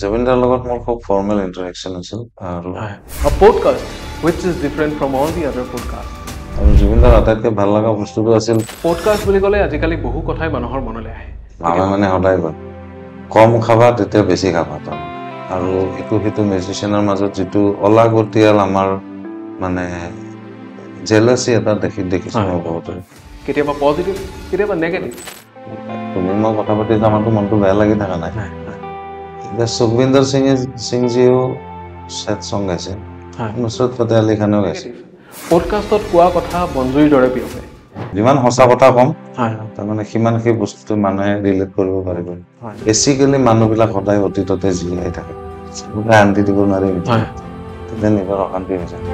জুবিনদাৰ লগত মোৰ খুব ফৰ্মেল ইণ্টাৰেকশ্যন আছিল আৰু A podcast which is different from all the other podcasts. জুবিনদাৰ আটাইতকৈ ভাল লগা বস্তুটো আছিল পডকাষ্ট বুলি ক'লে আজিকালি বহু কথাই মানুহৰ মনলৈ আহে মামে মানে সদায় কয় কম খাবা তেতিয়া বেছি খাবা তাৰ আৰু ইটো সিটো মিউজিচিয়ানৰ মাজত যিটো অলাগতিয়াল আমাৰ মানে জেলাচি এটা দেখিছোঁ মই বহুতে কেতিয়াবা পজিটিভ কেতিয়াবা নেগেটিভ তুমি মই কথা পাতি আমাৰতো মনটো বেয়া লাগি থকা নাই এতিয়া সুখবিন্দৰ সিংজীও ছেড সং গাইছে নুসৰত ফতেহ আলী খানেও গাইছে পডকাষ্টত কোৱা কথা বনজুৰিৰ দৰে বিয়পে যিমান সঁচা কথা ক'ম তাৰমানে সিমান সেই বস্তুটো মানুহে ৰিলেট কৰিব পাৰিব বেচিকেলি মানুহবিলাক সদায় অতীততে জীয়াই থাকে আনটি দিব নোৱাৰি তেতিয়া নিজৰ অশান্তি হৈ যায়